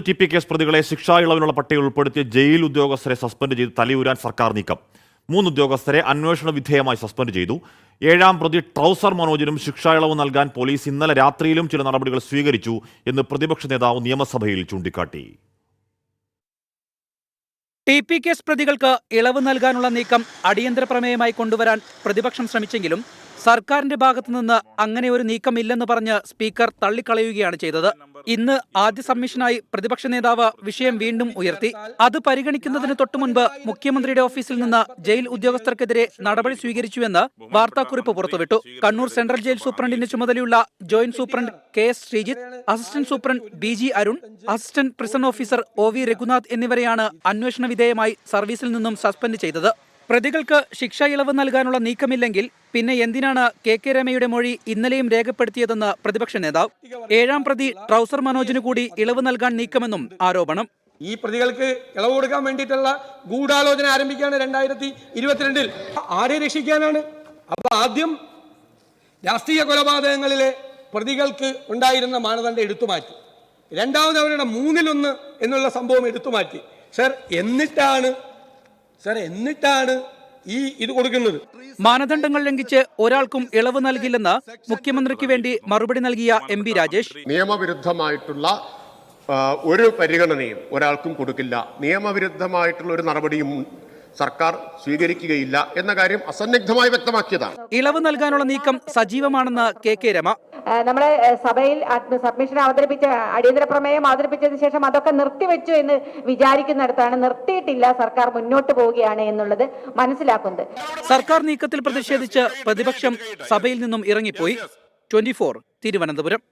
TP. Case പ്രതികളെ ശിക്ഷാ ഇളവിനുള്ള പട്ടികയിൽ ഉൾപ്പെടുത്തി ജയിൽ ഉദ്യോഗസ്ഥരെ സസ്പെൻഡ് ചെയ്ത് തലയൂരാൻ സർക്കാർ നീക്കം. 3 ഉദ്യോഗസ്ഥരെ അന്വേഷണ വിധേയമായി സസ്പെൻഡ് ചെയ്തു. 7-ാം പ്രതി ട്രൗസർ മനോജിനും ശിക്ഷാ ഇളവ് നൽകാൻ പോലീസ് ഇന്നലെ രാത്രിയിലും ചില നടപടികൾ സ്വീകരിച്ചു എന്ന് പ്രതിപക്ഷ നേതാവ് നിയമസഭയിൽ ചൂണ്ടിക്കാട്ടി. ടി.പി. കേസ് പ്രതികൾക്ക് ഇളവ് നൽകാനുള്ള നീക്കം അടിയന്തര പ്രമേയമായി കൊണ്ടുവരാൻ പ്രതിപക്ഷം ശ്രമിച്ചെങ്കിലും സർക്കാരിന്റെ ഭാഗത്തുനിന്ന് അങ്ങനെ ഒരു നീക്കമില്ലെന്ന് പറഞ്ഞ് സ്പീക്കർ തള്ളിക്കളയുകയാണ് ചെയ്തത്. ഇന്ന് ആദ്യ സബ്മിഷനായി പ്രതിപക്ഷ നേതാവ് വിഷയം വീണ്ടും ഉയർത്തി. അത് പരിഗണിക്കുന്നതിന് തൊട്ടുമുൻപ് മുഖ്യമന്ത്രിയുടെ ഓഫീസിൽ നിന്ന് ജയിൽ ഉദ്യോഗസ്ഥർക്കെതിരെ നടപടി സ്വീകരിച്ചുവെന്ന് വാർത്താക്കുറിപ്പ് പുറത്തുവിട്ടു. കണ്ണൂർ സെൻട്രൽ ജയിൽ സൂപ്രണ്ടിന്റെ ചുമതലയുള്ള joint superintendent K S. Sreejith, assistant superintendent B G. Arun, assistant prison officer O V. Raghunath എന്നിവരെയാണ് അന്വേഷണ വിധേയമായി സർവീസിൽ നിന്നും സസ്പെൻഡ് ചെയ്തത്. പ്രതികൾക്ക് ശിക്ഷാ ഇളവ് നൽകാനുള്ള നീക്കമില്ലെങ്കിൽ പിന്നെ എന്തിനാണ് കെ രമയുടെ മൊഴി ഇന്നലെയും രേഖപ്പെടുത്തിയതെന്ന് പ്രതിപക്ഷ നേതാവ്. 7-ാം പ്രതി ട്രൗസർ മനോജിന് കൂടി ഇളവ് നൽകാൻ നീക്കമെന്നും ആരോപണം. ഈ പ്രതികൾക്ക് ഇളവ് കൊടുക്കാൻ വേണ്ടിയിട്ടുള്ള ഗൂഢാലോചന ആരംഭിക്കുകയാണ് 2022-ൽ. ആരെ രക്ഷിക്കാനാണ്? അപ്പൊ ആദ്യം രാഷ്ട്രീയ കൊലപാതകങ്ങളിലെ പ്രതികൾക്ക് ഉണ്ടായിരുന്ന മാനദണ്ഡം എടുത്തുമാറ്റി. രണ്ടാമത് അവരുടെ 3-1 എന്നുള്ള സംഭവം എടുത്തുമാറ്റി. എന്നിട്ടാണ് ഈ ഇത് കൊടുക്കുന്നത്. മാനദണ്ഡങ്ങൾ ലംഘിച്ച് ഒരാൾക്കും ഇളവ് നൽകില്ലെന്ന് മുഖ്യമന്ത്രിക്ക് വേണ്ടി മറുപടി നൽകിയ എം.പി. രാജേഷ്, നിയമവിരുദ്ധമായിട്ടുള്ള ഒരു പരിഗണനയും ഒരാൾക്കും കൊടുക്കില്ല, നിയമവിരുദ്ധമായിട്ടുള്ള ഒരു നടപടിയും സർക്കാർ സ്വീകരിക്കുകയില്ല എന്ന കാര്യം അസന്നിഗ്ധമായി വ്യക്തമാക്കിയതാണ്. ഇളവ് നൽകാനുള്ള നീക്കം സജീവമാണെന്ന് കെ രമ. നമ്മുടെ സഭയിൽ സബ്മിഷൻ അവതരിപ്പിച്ച അടിയന്തര പ്രമേയം അവതരിപ്പിച്ചതിന് ശേഷം അതൊക്കെ നിർത്തിവെച്ചു എന്ന് വിചാരിക്കുന്നിടത്താണ് നിർത്തിയിട്ടില്ല, സർക്കാർ മുന്നോട്ട് പോവുകയാണ് എന്നുള്ളത് മനസ്സിലാക്കുന്നത്. സർക്കാർ നീക്കത്തിൽ പ്രതിഷേധിച്ച് പ്രതിപക്ഷം സഭയിൽ നിന്നും ഇറങ്ങിപ്പോയി. 24 തിരുവനന്തപുരം.